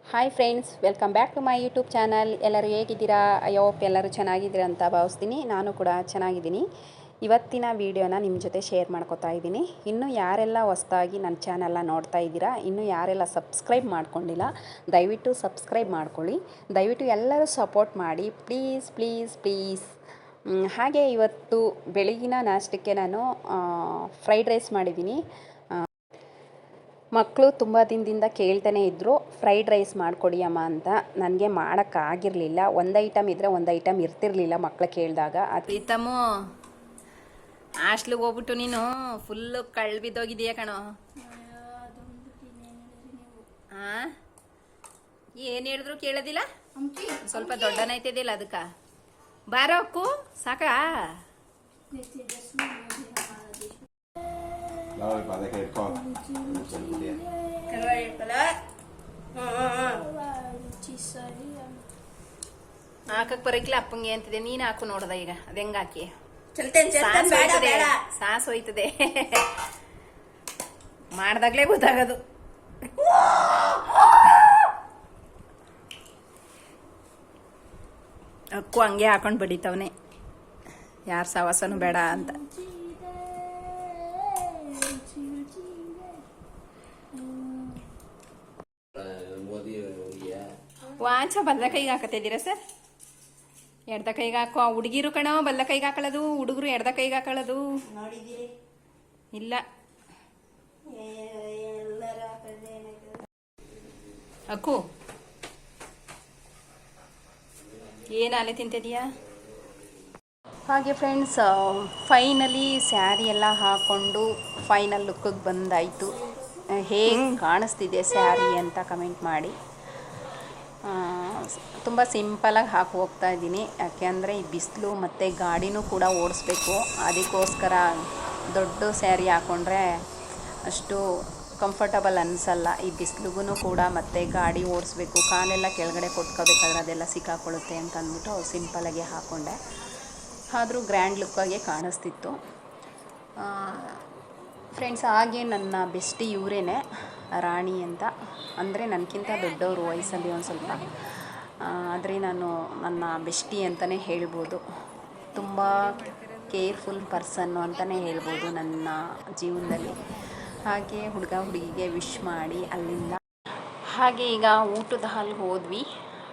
Hi friends, welcome back to my YouTube channel. ಎಲ್ಲರೂ ಹೇಗಿದ್ದೀರಾ? I hope ಎಲ್ಲರೂ ಚೆನ್ನಾಗಿದ್ದೀರಾ ಅಂತ ಭಾವಿಸ್ತೀನಿ. ನಾನು ಕೂಡ ಚೆನ್ನಾಗಿದ್ದೀನಿ. ಇವತ್ತಿನ ವೀಡಿಯೋನ ನಿಮ್ಮ ಜೊತೆ ಶೇರ್ ಮಾಡ್ಕೊತಾ ಇದ್ದೀನಿ. ಇನ್ನೂ ಯಾರೆಲ್ಲ ಹೊಸ್ದಾಗಿ ನನ್ನ ಚಾನಲ್ನ ನೋಡ್ತಾ ಇದ್ದೀರಾ, ಇನ್ನೂ ಯಾರೆಲ್ಲ ಸಬ್ಸ್ಕ್ರೈಬ್ ಮಾಡ್ಕೊಂಡಿಲ್ಲ, ದಯವಿಟ್ಟು ಸಬ್ಸ್ಕ್ರೈಬ್ ಮಾಡ್ಕೊಳ್ಳಿ. ದಯವಿಟ್ಟು ಎಲ್ಲರೂ ಸಪೋರ್ಟ್ ಮಾಡಿ, ಪ್ಲೀಸ್ ಪ್ಲೀಸ್ ಪ್ಲೀಸ್. ಹಾಗೆ ಇವತ್ತು ಬೆಳಗಿನ ನಾಷ್ಟಕ್ಕೆ ನಾನು ಫ್ರೈಡ್ ರೈಸ್ ಮಾಡಿದ್ದೀನಿ. ಮಕ್ಕಳು ತುಂಬ ದಿನದಿಂದ ಕೇಳ್ತಾನೆ ಇದ್ದರು, ಫ್ರೈಡ್ ರೈಸ್ ಮಾಡಿಕೊಡಿ ಅಮ್ಮ ಅಂತ. ನನಗೆ ಮಾಡೋಕ್ಕಾಗಿರಲಿಲ್ಲ. ಒಂದು ಐಟಮ್ ಇದ್ದರೆ ಒಂದು ಐಟಮ್ ಇರ್ತಿರ್ಲಿಲ್ಲ ಮಕ್ಕಳು ಕೇಳಿದಾಗ. ಪ್ರೀತಮ್ಮು, ಹಾಸ್ಟ್ಲಿಗೆ ಹೋಗ್ಬಿಟ್ಟು ನೀನು ಫುಲ್ಲು ಕಳ್ಳು ಬಿದ್ದೋಗಿದೀಯ ಕಣೋ. ಹಾಂ, ಏನು ಹೇಳಿದ್ರು ಕೇಳೋದಿಲ್ಲ. ಸ್ವಲ್ಪ ದೊಡ್ಡನೈತಿದೆಯಲ್ಲ ಅದಕ್ಕೆ. ಬಾರೋ ಅಕ್ಕು, ಸಾಕಾ? ಹಾಕಕ್ ಬರಕ್ಕಿಲ್ಲ ಅಪ್ಪಂಗೆ ಅಂತಿದೆ. ನೀನು ಹಾಕು ನೋಡ್ದ ಈಗ ಅದ ಹೆಂಗ ಹಾಕಿ. ಸಾಸ್ ಹೋಯ್ತದೆ ಮಾಡ್ದಾಗ್ಲೇ ಗೊತ್ತಾಗದು. ಅಕ್ಕು ಹಂಗೆ ಹಾಕೊಂಡ್ ಬಡಿತವನೆ, ಯಾರ ಸವಾಸನು ಬೇಡ ಅಂತ. ವಾಂಚ ಬಲ್ಲ ಕೈಗೆ ಹಾಕತ್ತಿದ್ದೀರಾ ಸರ್? ಎಡ್ದ ಕೈಗೆ ಹಾಕೋ. ಹುಡುಗಿರು ಕಣೋ ಬಲ್ಲ ಕೈಗೆ ಹಾಕೊಳ್ಳೋದು, ಹುಡುಗರು ಎಡ್ದ ಕೈಗೆ ಹಾಕೊಳ್ಳೋದು ಇಲ್ಲ. ಅಕ್ಕು, ಏನು ಆಲೆ ತಿಂತಿದೀಯಾ? ಹಾಗೆ ಫ್ರೆಂಡ್ಸ್, ಫೈನಲಿ ಸ್ಯಾರಿ ಎಲ್ಲ ಹಾಕ್ಕೊಂಡು ಫೈನಲ್ ಲುಕ್ಕಿಗೆ ಬಂದಾಯಿತು. ಹೇಗೆ ಕಾಣಿಸ್ತಿದೆ ಸ್ಯಾರಿ ಅಂತ ಕಮೆಂಟ್ ಮಾಡಿ. ತುಂಬ ಸಿಂಪಲಾಗಿ ಹಾಕಿ ಹೋಗ್ತಾ ಇದ್ದೀನಿ, ಯಾಕೆಂದರೆ ಈ ಬಿಸಿಲು ಮತ್ತು ಗಾಡಿನೂ ಕೂಡ ಓಡಿಸ್ಬೇಕು. ಅದಕ್ಕೋಸ್ಕರ ದೊಡ್ಡ ಸ್ಯಾರಿ ಹಾಕ್ಕೊಂಡ್ರೆ ಅಷ್ಟು ಕಂಫರ್ಟಬಲ್ ಅನಿಸಲ್ಲ. ಈ ಬಿಸಿಲಿಗೂ ಕೂಡ ಮತ್ತು ಗಾಡಿ ಓಡಿಸ್ಬೇಕು, ಕಾಲೆಲ್ಲ ಕೆಳಗಡೆ ಕೊಟ್ಕೋಬೇಕಾದ್ರೆ ಅದೆಲ್ಲ ಸಿಕ್ಕಾಕೊಳ್ಳುತ್ತೆ ಅಂತ ಅಂದ್ಬಿಟ್ಟು ಸಿಂಪಲಾಗೆ ಹಾಕ್ಕೊಂಡೆ. ಆದರೂ ಗ್ರ್ಯಾಂಡ್ ಲುಕ್ಕಾಗೆ ಕಾಣಿಸ್ತಿತ್ತು. ಫ್ರೆಂಡ್ಸ್, ಹಾಗೆ ನನ್ನ ಬೆಸ್ಟಿ ಇವರೇನೆ, ರಾಣಿ ಅಂತ. ಅಂದರೆ ನನಗಿಂತ ದೊಡ್ಡವರು ವಯಸ್ಸಲ್ಲಿ ಒಂದು ಸ್ವಲ್ಪ, ಆದರೆ ನಾನು ನನ್ನ ಬೆಸ್ಟಿ ಅಂತಲೇ ಹೇಳ್ಬೋದು. ತುಂಬ ಕೇರ್ಫುಲ್ ಪರ್ಸನ್ನು ಅಂತಲೇ ಹೇಳ್ಬೋದು ನನ್ನ ಜೀವನದಲ್ಲಿ. ಹಾಗೆ ಹುಡುಗ ಹುಡುಗಿಗೆ ವಿಶ್ ಮಾಡಿ ಅಲ್ಲಿಂದ ಹಾಗೆ ಈಗ ಊಟದ ಹಾಲ್ಗೆ ಹೋದ್ವಿ.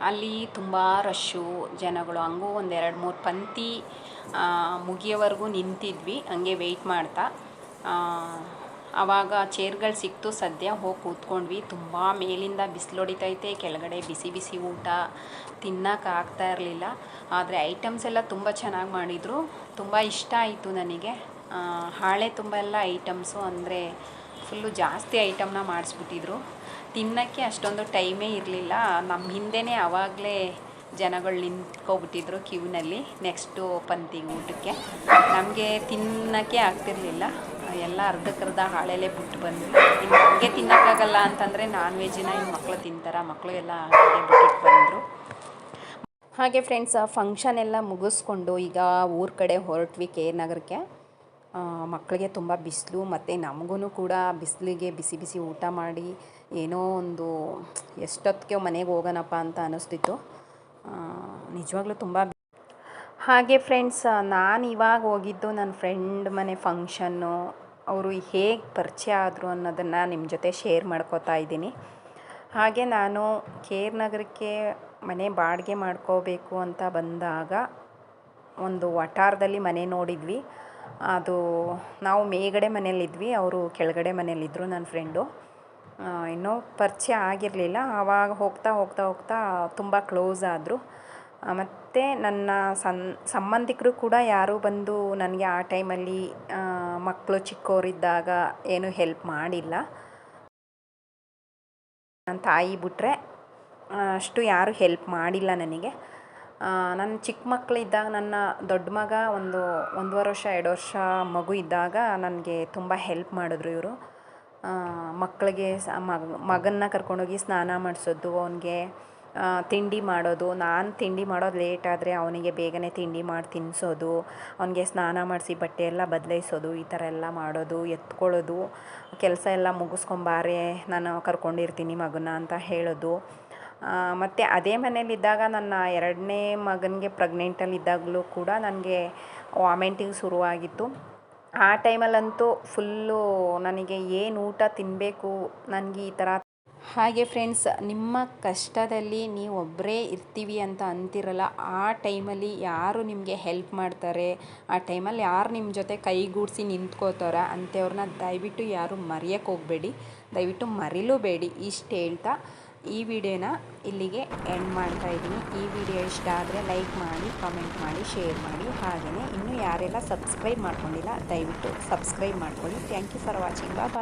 ಅಲ್ಲಿ ತುಂಬ ರಶ್ಶು ಜನಗಳು, ಹಂಗೂ ಒಂದು 2-3 ಪಂಕ್ತಿ ಮುಗಿಯೋವರೆಗೂ ನಿಂತಿದ್ವಿ ಹಂಗೆ ವೆಯ್ಟ್ ಮಾಡ್ತಾ. ಆವಾಗ ಚೇರ್ಗಳು ಸಿಕ್ತು, ಸದ್ಯ ಹೋಗಿ ಕೂತ್ಕೊಂಡ್ವಿ. ತುಂಬ ಮೇಲಿಂದ ಬಿಸಿಲು ಹೊಡಿತೈತೆ, ಕೆಳಗಡೆ ಬಿಸಿ ಬಿಸಿ ಊಟ ತಿನ್ನೋಕ್ಕಾಗ್ತಾ ಇರಲಿಲ್ಲ. ಆದರೆ ಐಟಮ್ಸ್ ಎಲ್ಲ ತುಂಬ ಚೆನ್ನಾಗಿ ಮಾಡಿದರು, ತುಂಬ ಇಷ್ಟ ಆಯಿತು ನನಗೆ. ಹಾಳೆ ತುಂಬ ಎಲ್ಲ ಐಟಮ್ಸು, ಅಂದರೆ ಫುಲ್ಲು ಜಾಸ್ತಿ ಐಟಮ್ನ ಮಾಡಿಸ್ಬಿಟ್ಟಿದ್ರು. ತಿನ್ನೋಕ್ಕೆ ಅಷ್ಟೊಂದು ಟೈಮೇ ಇರಲಿಲ್ಲ. ನಮ್ಮ ಹಿಂದೆಯೇ ಆವಾಗಲೇ ಜನಗಳು ನಿಂತ್ಕೊಬಿಟ್ಟಿದ್ರು ಕ್ಯೂನಲ್ಲಿ ನೆಕ್ಸ್ಟು ಪಂಕ್ತಿಗೆ ಊಟಕ್ಕೆ. ನಮಗೆ ತಿನ್ನೋಕ್ಕೆ ಆಗ್ತಿರ್ಲಿಲ್ಲ, ಎಲ್ಲ ಅರ್ಧಕ್ಕರ್ಧ ಹಾಳೆಲೇ ಬಿಟ್ಟು ಬಂದ್ವಿ. ಇನ್ನು ಹಂಗೆ ತಿನ್ನೋಕ್ಕಾಗಲ್ಲ ಅಂತಂದರೆ ನಾನ್ ವೆಜ್ಜಿನ ಇನ್ನು ಮಕ್ಕಳು ತಿಂತಾರೆ, ಮಕ್ಕಳು ಎಲ್ಲ ಹಾಗೆ ಬಿಟ್ಟಿಟ್ಟು ಬಂದರು. ಹಾಗೆ ಫ್ರೆಂಡ್ಸ್, ಫಂಕ್ಷನ್ ಎಲ್ಲ ಮುಗಿಸ್ಕೊಂಡು ಈಗ ಊರ ಕಡೆ ಹೊರಟ್ವಿ, ಕೆ ನಗರಕ್ಕೆ. ಮಕ್ಕಳಿಗೆ ತುಂಬ ಬಿಸಿಲು ಮತ್ತು ನಮಗೂ ಕೂಡ ಬಿಸಿಲಿಗೆ ಬಿಸಿ ಬಿಸಿ ಊಟ ಮಾಡಿ ಏನೋ ಒಂದು ಎಷ್ಟೊತ್ತಿಗೆ ಮನೆಗೆ ಹೋಗೋಣಪ್ಪ ಅಂತ ಅನ್ನಿಸ್ತಿತ್ತು ನಿಜವಾಗ್ಲೂ ತುಂಬ. ಹಾಗೆ ಫ್ರೆಂಡ್ಸ್, ನಾನು ಇವಾಗ ಹೋಗಿದ್ದು ನನ್ನ ಫ್ರೆಂಡ್ ಮನೆ ಫಂಕ್ಷನ್ನು. ಅವರು ಹೇಗೆ ಪರಿಚಯ ಆದರು ಅನ್ನೋದನ್ನು ನಿಮ್ಮ ಜೊತೆ ಶೇರ್ ಮಾಡ್ಕೋತಾ ಇದ್ದೀನಿ. ಹಾಗೆ ನಾನು ಕೆ ನಗರಕ್ಕೆ ಮನೆ ಬಾಡಿಗೆ ಮಾಡ್ಕೋಬೇಕು ಅಂತ ಬಂದಾಗ ಒಂದು ವಠಾರದಲ್ಲಿ ಮನೆ ನೋಡಿದ್ವಿ. ಅದು ನಾವು ಮೇಲ್ಗಡೆ ಮನೇಲಿದ್ವಿ, ಅವರು ಕೆಳಗಡೆ ಮನೇಲಿದ್ದರು ನನ್ನ ಫ್ರೆಂಡು. ಇನ್ನೂ ಪರಿಚಯ ಆಗಿರಲಿಲ್ಲ. ಆವಾಗ ಹೋಗ್ತಾ ಹೋಗ್ತಾ ಹೋಗ್ತಾ ತುಂಬ ಕ್ಲೋಸ್ ಆದರು. ಮತ್ತು ನನ್ನ ಸಂಬಂಧಿಕರು ಕೂಡ ಯಾರೂ ಬಂದು ನನಗೆ ಆ ಟೈಮಲ್ಲಿ ಮಕ್ಕಳು ಚಿಕ್ಕವರಿದ್ದಾಗ ಏನೂ ಹೆಲ್ಪ್ ಮಾಡಿಲ್ಲ. ನನ್ನ ತಾಯಿ ಬಿಟ್ಟರೆ ಅಷ್ಟು ಯಾರೂ ಹೆಲ್ಪ್ ಮಾಡಿಲ್ಲ ನನಗೆ. ನನ್ನ ಚಿಕ್ಕ ಮಕ್ಕಳಿದ್ದಾಗ ನನ್ನ ದೊಡ್ಡ ಮಗ 1.5 ವರ್ಷ 2 ವರ್ಷ ಮಗು ಇದ್ದಾಗ ನನಗೆ ತುಂಬ ಹೆಲ್ಪ್ ಮಾಡಿದ್ರು ಇವರು. ಮಕ್ಕಳಿಗೆ ಮಗನ್ನ ಕರ್ಕೊಂಡೋಗಿ ಸ್ನಾನ ಮಾಡಿಸೋದು, ಅವನಿಗೆ ತಿಂಡಿ ಮಾಡೋದು. ನಾನು ತಿಂಡಿ ಮಾಡೋದು ಲೇಟ್ ಆದರೆ ಅವನಿಗೆ ಬೇಗನೆ ತಿಂಡಿ ಮಾಡಿ ತಿನ್ನಿಸೋದು, ಅವನಿಗೆ ಸ್ನಾನ ಮಾಡಿಸಿ ಬಟ್ಟೆ ಎಲ್ಲ ಬದಲಾಯಿಸೋದು, ಈ ಥರ ಎಲ್ಲ ಮಾಡೋದು, ಎತ್ಕೊಳ್ಳೋದು, ಕೆಲಸ ಎಲ್ಲ ಮುಗಿಸ್ಕೊಂಬಾರೆ ನಾನು ಕರ್ಕೊಂಡಿರ್ತೀನಿ ಮಗನ ಅಂತ ಹೇಳೋದು. ಮತ್ತು ಅದೇ ಮನೇಲಿದ್ದಾಗ ನನ್ನ 2ನೇ ಮಗನಿಗೆ ಪ್ರೆಗ್ನೆಂಟಲ್ಲಿದ್ದಾಗಲೂ ಕೂಡ ನನಗೆ ವಾಮಿಟಿಂಗ್ ಶುರುವಾಗಿತ್ತು. ಆ ಟೈಮಲ್ಲಂತೂ ಫುಲ್ಲು ನನಗೆ ಏನು ಊಟ ತಿನ್ನಬೇಕು ನನಗೆ ಈ ಥರ. ಹಾಗೆ ಫ್ರೆಂಡ್ಸ್, ನಿಮ್ಮ ಕಷ್ಟದಲ್ಲಿ ನೀವೊಬ್ಬರೇ ಇರ್ತೀವಿ ಅಂತ ಅಂತಿರಲ್ಲ, ಆ ಟೈಮಲ್ಲಿ ಯಾರು ನಿಮಗೆ ಹೆಲ್ಪ್ ಮಾಡ್ತಾರೆ, ಆ ಟೈಮಲ್ಲಿ ಯಾರು ನಿಮ್ಮ ಜೊತೆ ಕೈಗೂಡಿಸಿ ನಿಂತ್ಕೋತಾರೆ ಅಂಥವ್ರನ್ನ ದಯವಿಟ್ಟು ಯಾರು ಮರೆಯೋಕ್ಕೆ ಹೋಗಬೇಡಿ, ದಯವಿಟ್ಟು ಮರಿಲೂಬೇಡಿ. ಇಷ್ಟು ಹೇಳ್ತಾ ಈ ವಿಡಿಯೋನ ಇಲ್ಲಿಗೆ ಎಂಡ್ ಮಾಡ್ತಾ ಇದ್ದೀನಿ. ಈ ವಿಡಿಯೋ ಇಷ್ಟ ಆದರೆ ಲೈಕ್ ಮಾಡಿ, ಕಾಮೆಂಟ್ ಮಾಡಿ, ಶೇರ್ ಮಾಡಿ. ಹಾಗೆಯೇ ಇನ್ನೂ ಯಾರೆಲ್ಲ ಸಬ್ಸ್ಕ್ರೈಬ್ ಮಾಡ್ಕೊಂಡಿಲ್ಲ ದಯವಿಟ್ಟು ಸಬ್ಸ್ಕ್ರೈಬ್ ಮಾಡ್ಕೊಳ್ಳಿ. Thank you for watching. Bye.